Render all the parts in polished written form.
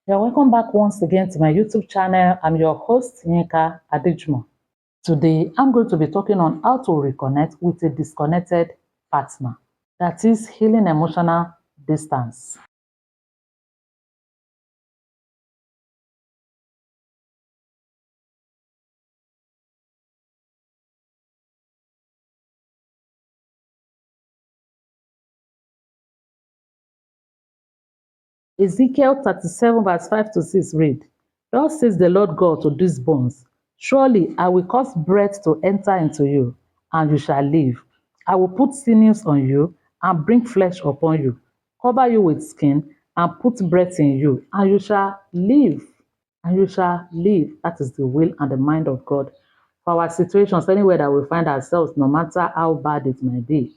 You're welcome back once again to my YouTube channel. I'm your host, Yinka Adejmo. Today, I'm going to be talking on how to reconnect with a disconnected partner. That is healing emotional distance. Ezekiel 37 verse 5 to 6 read, Thus says the Lord God to these bones, Surely I will cause breath to enter into you, and you shall live. I will put sinews on you, and bring flesh upon you, cover you with skin, and put breath in you, and you shall live. And you shall live. That is the will and the mind of God for our situations, anywhere that we find ourselves, no matter how bad it may be.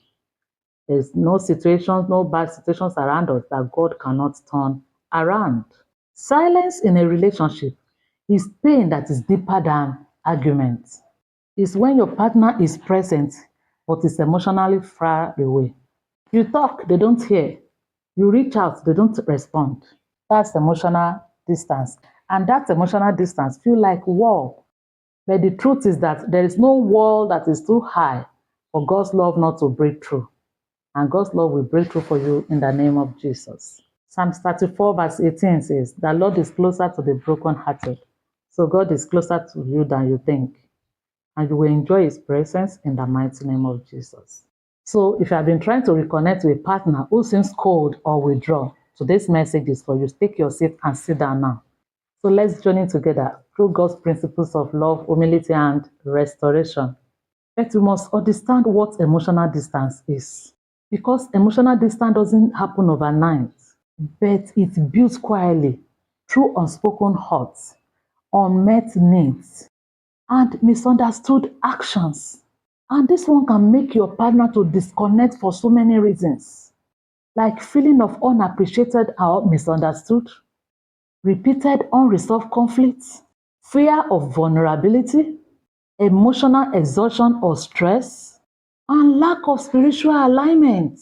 There's no situations, no bad situations around us that God cannot turn around. Silence in a relationship is pain that is deeper than argument. It's when your partner is present but is emotionally far away. You talk, they don't hear. You reach out, they don't respond. That's emotional distance. And that emotional distance feel like wall. But the truth is that there is no wall that is too high for God's love not to break through. And God's love will break through for you in the name of Jesus. Psalm 34 verse 18 says, The Lord is closer to the brokenhearted. So God is closer to you than you think. And you will enjoy His presence in the mighty name of Jesus. So if you have been trying to reconnect with a partner who seems cold or withdrawn, today's message is for you. Take your seat and sit down now. So let's journey together through God's principles of love, humility, and restoration. But we must understand what emotional distance is. Because emotional distance doesn't happen overnight, but it builds quietly through unspoken hurts, unmet needs, and misunderstood actions. And this one can make your partner to disconnect for so many reasons, like feeling of unappreciated or misunderstood, repeated unresolved conflicts, fear of vulnerability, emotional exhaustion or stress, and lack of spiritual alignment.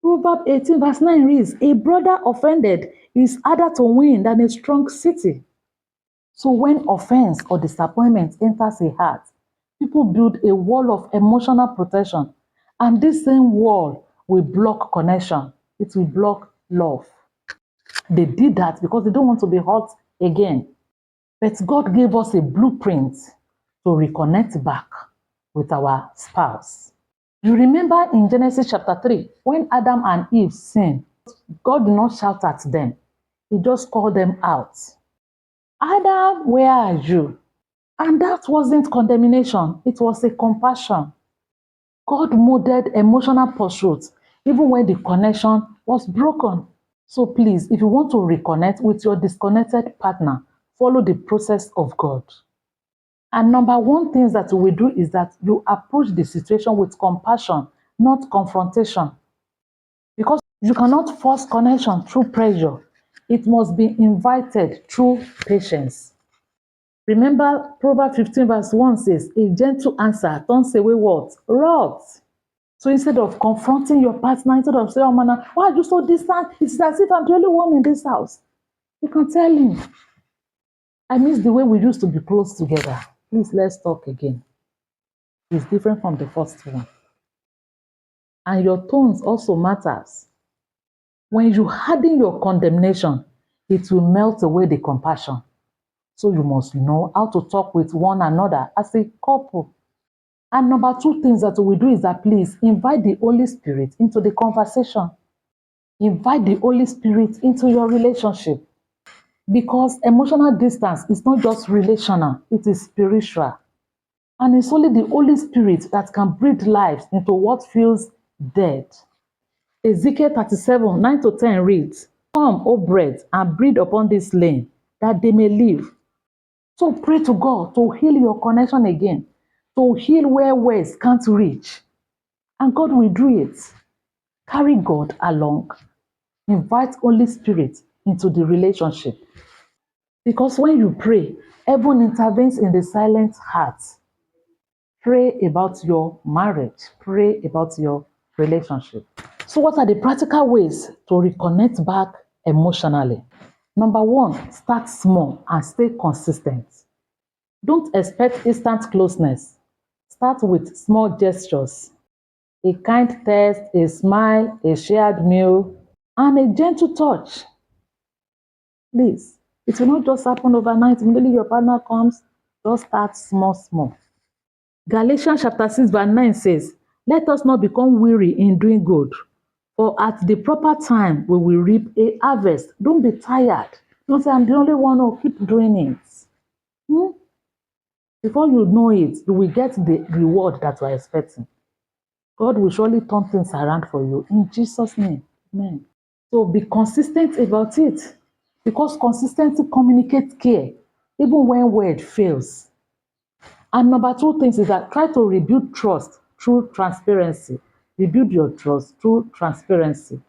Proverbs 18 verse 9 reads, A brother offended is harder to win than a strong city. So when offense or disappointment enters a heart, people build a wall of emotional protection. And this same wall will block connection. It will block love. They did that because they don't want to be hurt again. But God gave us a blueprint to reconnect back with our spouse. You remember in Genesis chapter 3, when Adam and Eve sinned, God did not shout at them. He just called them out. Adam, where are you? And that wasn't condemnation. It was a compassion. God modeled emotional pursuit even when the connection was broken. So please, if you want to reconnect with your disconnected partner, follow the process of God. And number one thing that we do is that you approach the situation with compassion, not confrontation. Because you cannot force connection through pressure. It must be invited through patience. Remember, Proverbs 15 verse 1 says, A gentle answer turns away what? Wrath. So instead of confronting your partner, instead of saying, Oh man, why are you so distant? It's as if I'm the only one in this house. You can tell him, I miss the way we used to be close together. Please, let's talk again. It's different from the first one. And your tones also matters. When you harden your condemnation, it will melt away the compassion. So you must know how to talk with one another as a couple. And number two things that we do is that please invite the Holy Spirit into the conversation. Invite the Holy Spirit into your relationship. Because emotional distance is not just relational, it is spiritual. And it's only the Holy Spirit that can breathe life into what feels dead. Ezekiel 37, 9 to 10 reads, Come, O breath, and breathe upon this slain, that they may live. So pray to God to heal your connection again, to heal where words can't reach. And God will do it. Carry God along. Invite Holy Spirit into the relationship. Because when you pray, heaven intervenes in the silent heart. Pray about your marriage. Pray about your relationship. So what are the practical ways to reconnect back emotionally? Number one, start small and stay consistent. Don't expect instant closeness. Start with small gestures. A kind text, a smile, a shared meal, and a gentle touch. Please, it will not just happen overnight. Immediately your partner comes, just start small, small. Galatians chapter 6 verse 9 says, let us not become weary in doing good, for at the proper time we will reap a harvest. Don't be tired. Don't say, I'm the only one who keep doing it. Before you know it, you will get the reward that you are expecting. God will surely turn things around for you in Jesus' name. Amen. So be consistent about it, because consistency communicates care, even when word fails. And number two things is that try to rebuild trust through transparency. Rebuild your trust through transparency,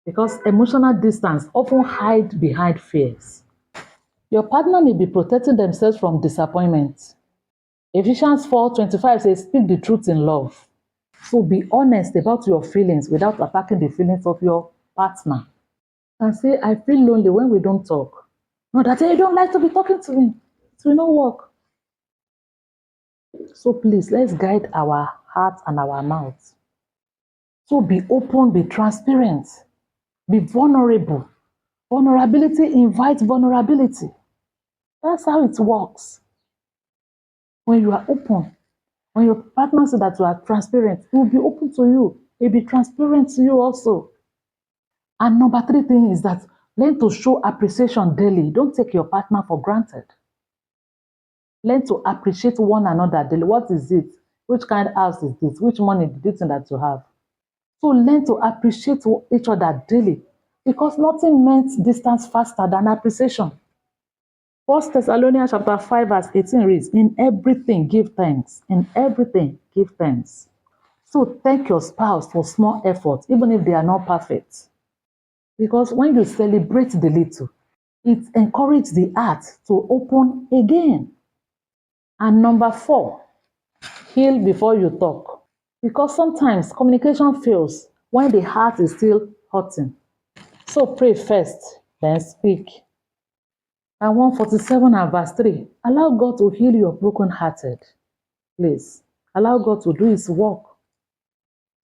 because emotional distance often hides behind fears. Your partner may be protecting themselves from disappointment. Ephesians 4:25 says, speak the truth in love. So be honest about your feelings without attacking the feelings of your partner. And say, I feel lonely when we don't talk. No, that you don't like to be talking to me. It will not work. So please, let's guide our heart and our mouth. So be open, be transparent, be vulnerable. Vulnerability invites vulnerability. That's how it works. When you are open, when your partner says that you are transparent, he will be open to you. He'll be transparent to you also. And number three thing is that learn to show appreciation daily. Don't take your partner for granted. Learn to appreciate one another daily. What is it? Which kind of house is this? Which money did you think that you have? So learn to appreciate each other daily, because nothing melts distance faster than appreciation. 1 Thessalonians chapter 5 verse 18 reads, in everything give thanks. In everything give thanks. So thank your spouse for small efforts, even if they are not perfect. Because when you celebrate the little, it encourages the heart to open again. And number four, heal before you talk. Because sometimes communication fails when the heart is still hurting. So pray first, then speak. And 147 and verse 3, allow God to heal your broken-hearted. Please, allow God to do His work.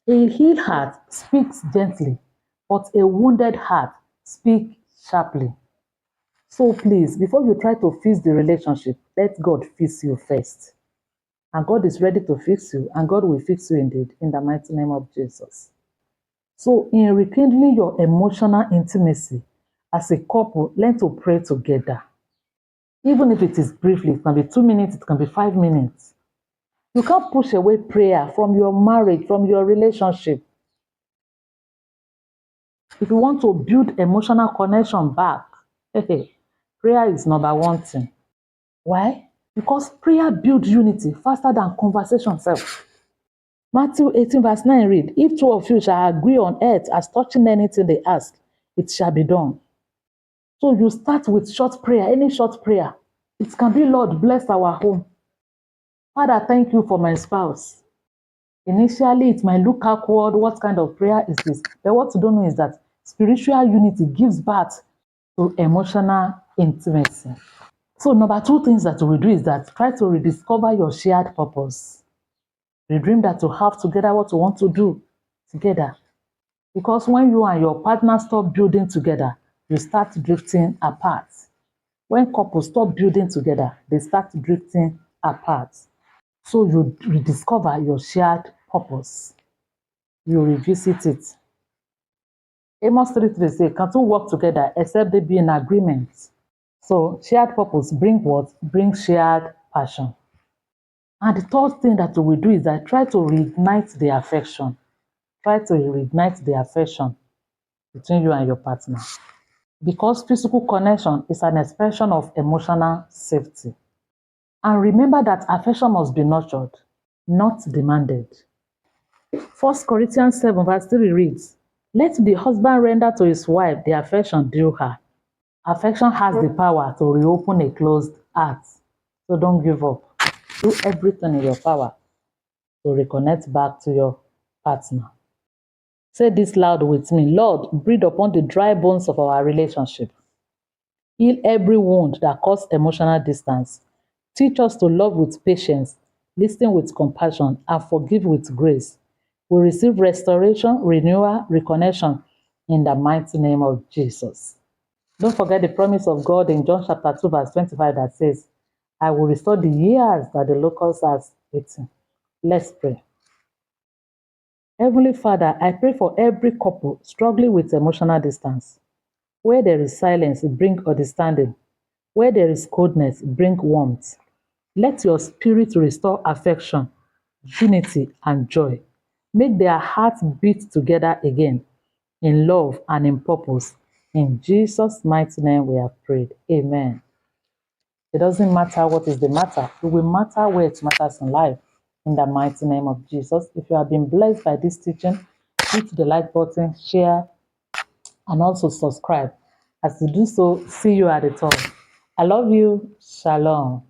A healed heart speaks gently, but a wounded heart speaks sharply. So please, before you try to fix the relationship, let God fix you first. And God is ready to fix you, and God will fix you indeed, in the mighty name of Jesus. So in rekindling your emotional intimacy, as a couple, learn to pray together. Even if it is briefly, it can be 2 minutes, it can be 5 minutes. You can't push away prayer from your marriage, from your relationship. If you want to build emotional connection back, prayer is number one thing. Why? Because prayer builds unity faster than conversation self. Matthew 18 verse 9 read, if two of you shall agree on earth as touching anything they ask, it shall be done. So you start with short prayer, any short prayer. It can be, Lord, bless our home. Father, thank you for my spouse. Initially, it might look awkward. What kind of prayer is this? But what you don't know is that spiritual unity gives birth to emotional intimacy. So number two things that we do is that try to rediscover your shared purpose. The dream that you have together, what you want to do together. Because when you and your partner stop building together, you start drifting apart. When couples stop building together, they start drifting apart. So you rediscover your shared purpose. You revisit it. Amos 3:3 says, can two work together except they be in agreement? So shared purpose bring what? Bring shared passion. And the third thing that we will do is that try to reignite the affection. Try to reignite the affection between you and your partner. Because physical connection is an expression of emotional safety. And remember that affection must be nurtured, not demanded. 1 Corinthians 7 verse 3 reads, let the husband render to his wife the affection due her. Affection has the power to reopen a closed heart. So don't give up. Do everything in your power to reconnect back to your partner. Say this loud with me. Lord, breathe upon the dry bones of our relationship. Heal every wound that caused emotional distance. Teach us to love with patience, listen with compassion, and forgive with grace. We receive restoration, renewal, reconnection in the mighty name of Jesus. Don't forget the promise of God in John chapter 2, verse 25 that says, I will restore the years that the locusts has eaten. Let's pray. Heavenly Father, I pray for every couple struggling with emotional distance. Where there is silence, bring understanding. Where there is coldness, bring warmth. Let your spirit restore affection, unity, and joy. Make their hearts beat together again in love and in purpose. In Jesus' mighty name we have prayed. Amen. It doesn't matter what is the matter. It will matter where it matters in life. In the mighty name of Jesus. If you have been blessed by this teaching, hit the like button, share, and also subscribe. As you do so, see you at the top. I love you. Shalom.